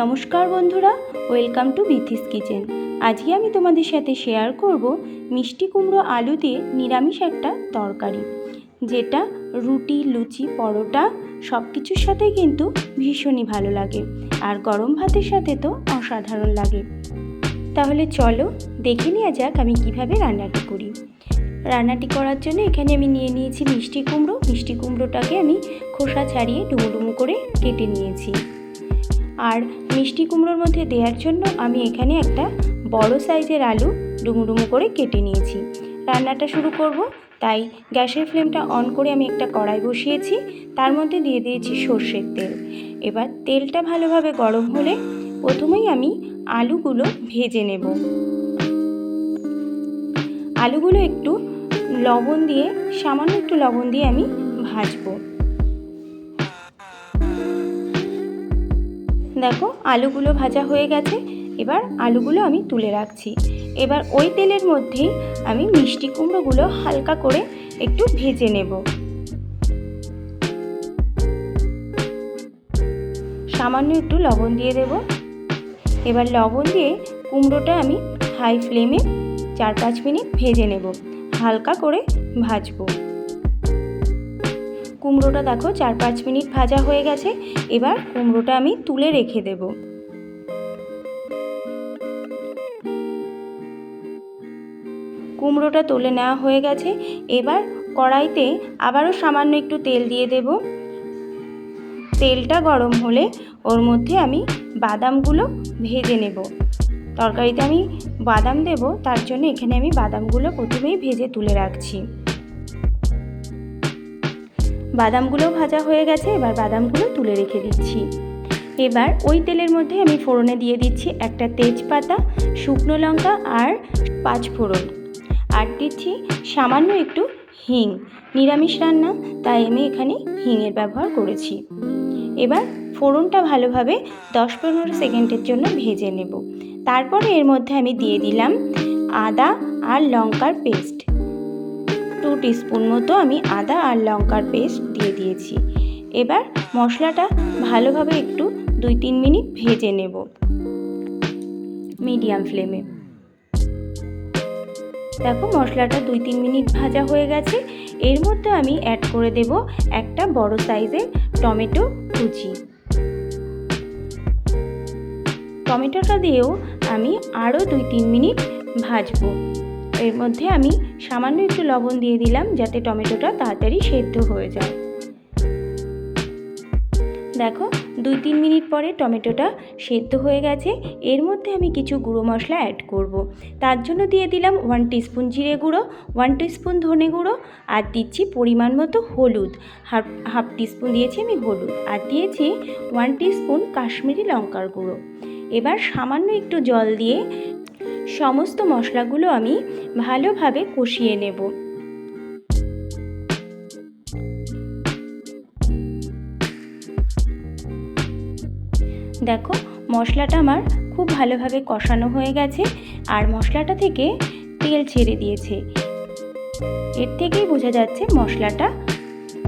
নমস্কার বন্ধুরা, welcome to Bithi's kitchen. আজকে আমি তোমাদের সাথে শেয়ার করব মিষ্টি কুমড়ো আলু দিয়ে নিরামিষ একটা তরকারি, যেটা রুটি, লুচি, পরোটা সব কিছুর সাথে কিন্তু ভীষণই ভালো লাগে, আর গরম ভাতের সাথে তো অসাধারণ লাগে। তাহলে চলো দেখে নেওয়া যাক আমি কিভাবে রান্নাটি করি। রান্নাটি করার জন্য এখানে আমি নিয়ে নিয়েছি মিষ্টি কুমড়ো। মিষ্টি কুমড়োটাকে আমি খোসা ছাড়িয়ে ডুমো ডুমো করে কেটে নিয়েছি। আর মিষ্টি কুমড়োর মধ্যে দেওয়ার জন্য আমি এখানে একটা বড় সাইজের আলু ডুমো ডুমো করে কেটে নিয়েছি। রান্নাটা শুরু করব, তাই গ্যাসের ফ্লেমটা অন করে আমি একটা কড়াই বসিয়েছি। তার মধ্যে দিয়ে দিয়েছি সর্ষের তেল। এবার তেলটা ভালোভাবে গরম হলে প্রথমেই আমি আলুগুলো ভেজে নেব। আলুগুলো একটু লবণ দিয়ে, সামান্য একটু লবণ দিয়ে আমি ভাজবো। দেখো আলুগুলো ভাজা হয়ে গেছে। এবার আলুগুলো আমি তুলে রাখছি। এবার ওই তেলের মধ্যেই আমি মিষ্টি কুমড়োগুলো হালকা করে একটু ভেজে নেব। সামান্য একটু লবণ দিয়ে দেব। এবার লবণ দিয়ে কুমড়োটা আমি হাই ফ্লেমে 4-5 মিনিট ভেজে নেব, হালকা করে ভাজবো। কুমড়োটা দেখো 4-5 মিনিট ভাজা হয়ে গেছে। এবার কুমড়োটা আমি তুলে রেখে দেব। কুমড়োটা তুলে নেওয়া হয়ে গেছে। এবার কড়াইতে আবারও সামান্য একটু তেল দিয়ে দেব। তেলটা গরম হলে ওর মধ্যে আমি বাদামগুলো ভেজে নেব। তরকারিতে আমি বাদাম দেব, তার জন্য এখানে আমি বাদামগুলো প্রথমেই ভেজে তুলে রাখছি। বাদামগুলো ভাজা হয়ে গেছে। এবার বাদামগুলো তুলে রেখে দিচ্ছি। এবার ওই তেলের মধ্যে আমি ফোড়নে দিয়ে দিচ্ছি একটা তেজপাতা, শুকনো লঙ্কা আর 5 ফোড়ন, আর দিচ্ছি সামান্য একটু হিং। নিরামিষ রান্না, তাই আমি এখানে হিংয়ের ব্যবহার করেছি। এবার ফোড়নটা ভালোভাবে 10-15 সেকেন্ডের জন্য ভেজে নেব। তারপরে এর মধ্যে আমি দিয়ে দিলাম আদা আর লঙ্কার পেস্ট। 2 টিস্পুন মতো আমি আদা আর লঙ্কার পেস্ট দিয়ে দিয়েছি। এবার মশলাটা ভালোভাবে একটু 2-3 মিনিট ভেজে নেব মিডিয়াম ফ্লেমে। দেখো মশলাটা 2-3 মিনিট ভাজা হয়ে গেছে। এর মধ্যে আমি অ্যাড করে দেব একটা বড় সাইজের টমেটো কুচি। টমেটোটা দিয়েও আমি আরও 2-3 মিনিট ভাজবো। এর মধ্যে আমি সামান্য একটু লবণ দিয়ে দিলাম, যাতে টমেটোটা তাড়াতাড়ি সেদ্ধ হয়ে যায়। দেখো 2-3 মিনিট পরে টমেটোটা সেদ্ধ হয়ে গেছে। এর মধ্যে আমি কিছু গুঁড়ো মশলা অ্যাড করব। তার জন্য দিয়ে দিলাম 1 টিস্পুন জিরে গুঁড়ো, 1 টিস্পুন ধনে গুঁড়ো, আর দিচ্ছি পরিমাণ মতো হলুদ। হাফ টিস্পুন দিয়েছি আমি হলুদ, আর দিয়েছি 1 টিস্পুন কাশ্মীরি লঙ্কার গুঁড়ো। এবার সামান্য একটু জল দিয়ে সমস্ত মশলাগুলো আমি ভালোভাবে কষিয়ে নেব। দেখো মশলাটা আমার খুব ভালোভাবে কষানো হয়ে গেছে, আর মশলাটা থেকে তেল ছেড়ে দিয়েছে। এর থেকেই বোঝা যাচ্ছে মশলাটা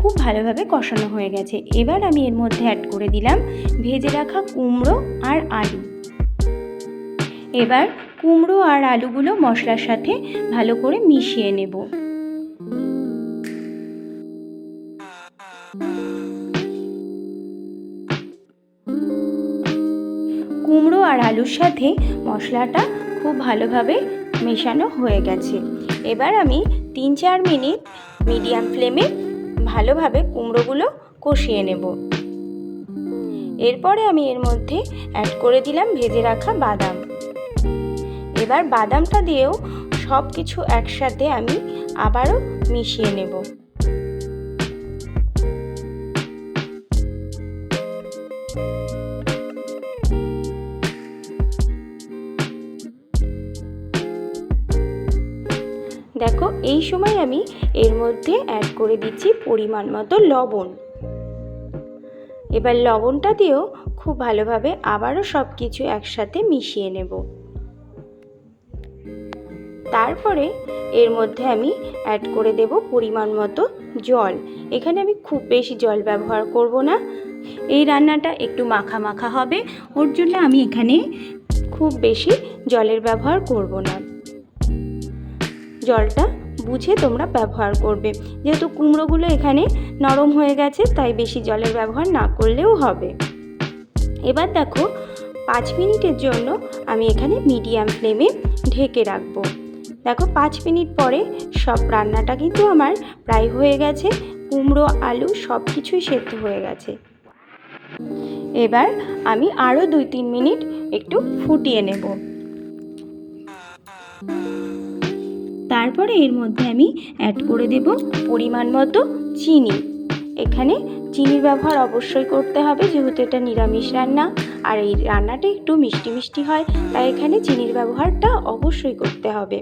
খুব ভালোভাবে কষানো হয়ে গেছে। এবার আমি এর মধ্যে অ্যাড করে দিলাম ভেজে রাখা কুমড়ো আর আলু। এবার কুমড়ো আর আলুগুলো মশলার সাথে ভালো করে মিশিয়ে নেব। কুমড়ো আর আলুর সাথে মশলাটা খুব ভালোভাবে মেশানো হয়ে গেছে। এবার আমি 3-4 মিনিট মিডিয়াম ফ্লেমে ভালোভাবে কুমড়োগুলো কষিয়ে নেব। এরপরে আমি এর মধ্যে অ্যাড করে দিলাম ভেজে রাখা বাদাম। এবার বাদামটা দিয়েও সব কিছু একসাথে আমি আবারও মিশিয়ে নেব। দেখো এই সময় আমি এর মধ্যে অ্যাড করে দিচ্ছি পরিমাণ মতো লবণ। এবার লবণটা দিয়েও খুব ভালোভাবে আবারও সব কিছু একসাথে মিশিয়ে নেব। তারপরে এর মধ্যে আমি অ্যাড করে দেব পরিমাণ মতো জল। এখানে আমি খুব বেশি জল ব্যবহার করব না, এই রান্নাটা একটু মাখা মাখা হবে, ওর জন্য আমি এখানে খুব বেশি জলের ব্যবহার করব না। জলটা বুঝে তোমরা ব্যবহার করবে, যেহেতু কুমড়োগুলো এখানে নরম হয়ে গেছে, তাই বেশি জলের ব্যবহার না করলেও হবে। এবার দেখো 5 মিনিটের জন্য আমি এখানে মিডিয়াম ফ্লেমে ঢেকে রাখবো। দেখো 5 মিনিট পরে সব রান্নাটা কিন্তু আমার প্রায় হয়ে গেছে, কুমড়ো আলু সব কিছুই সেদ্ধ হয়ে গেছে। এবার আমি আরও 2-3 মিনিট একটু ফুটিয়ে নেব। তারপরে এর মধ্যে আমি অ্যাড করে দেব পরিমাণ মতো চিনি। এখানে চিনির ব্যবহার অবশ্যই করতে হবে, যেহেতু এটা নিরামিষ রান্না আর এই রান্নাটা একটু মিষ্টি মিষ্টি হয়, তাই এখানে চিনির ব্যবহারটা অবশ্যই করতে হবে।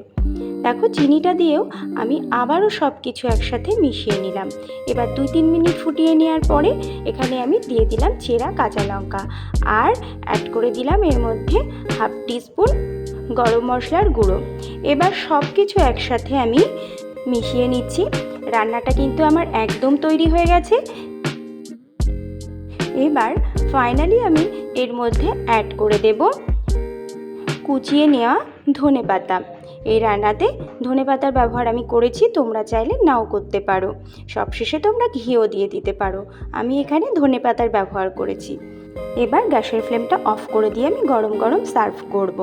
দেখো চিনিটা দিয়েও আমি আবারও সব কিছু একসাথে মিশিয়ে নিলাম। এবার 2-3 মিনিট ফুটিয়ে নেওয়ার পরে এখানে আমি দিয়ে দিলাম চেরা কাঁচা লঙ্কা আর অ্যাড করে দিলাম এর মধ্যে 1/2 টিস্পুন গরম মশলার গুঁড়ো। এবার সব কিছু একসাথে আমি মিশিয়ে নিচ্ছি। রান্নাটা কিন্তু আমার একদম তৈরি হয়ে গেছে। এবার ফাইনালি আমি এর মধ্যে অ্যাড করে দেব কুচিয়ে নেওয়া ধনেপাতা। এই রান্নাতে ধনেপাতার ব্যবহার আমি করেছি, তোমরা চাইলে নাও করতে পারো। সবশেষে তোমরা ঘিও দিয়ে দিতে পারো, আমি এখানে ধনেপাতার ব্যবহার করেছি। এবার গ্যাসের ফ্লেমটা অফ করে দিয়ে আমি গরম গরম সার্ভ করব।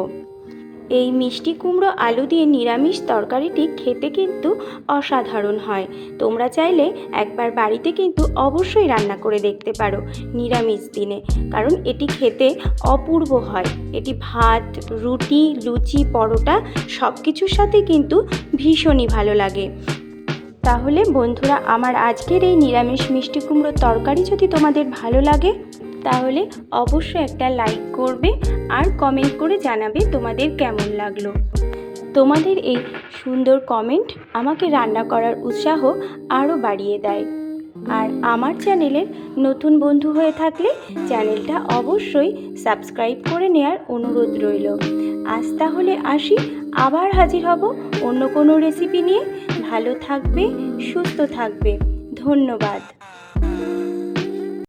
এই মিষ্টি কুমড়ো আলু দিয়ে নিরামিষ তরকারিটি খেতে কিন্তু অসাধারণ হয়। তোমরা চাইলে একবার বাড়িতে কিন্তু অবশ্যই রান্না করে দেখতে পারো নিরামিষ দিনে, কারণ এটি খেতে অপূর্ব হয়। এটি ভাত, রুটি, লুচি, পরোটা সব কিছুর সাথে কিন্তু ভীষণই ভালো লাগে। তাহলে বন্ধুরা, আমার আজকের এই নিরামিষ মিষ্টি কুমড়োর তরকারি যদি তোমাদের ভালো লাগে তাহলে অবশ্যই একটা লাইক করবে আর কমেন্ট করে জানাবে তোমাদের কেমন লাগলো। তোমাদের এই সুন্দর কমেন্ট আমাকে রান্না করার উৎসাহ আরও বাড়িয়ে দেয়। আর আমার চ্যানেলের নতুন বন্ধু হয়ে থাকলে চ্যানেলটা অবশ্যই সাবস্ক্রাইব করে নেওয়ার অনুরোধ রইল। আজ তাহলে আসি, আবার হাজির হব অন্য কোনো রেসিপি নিয়ে। ভালো থাকবে, সুস্থ থাকবে। ধন্যবাদ।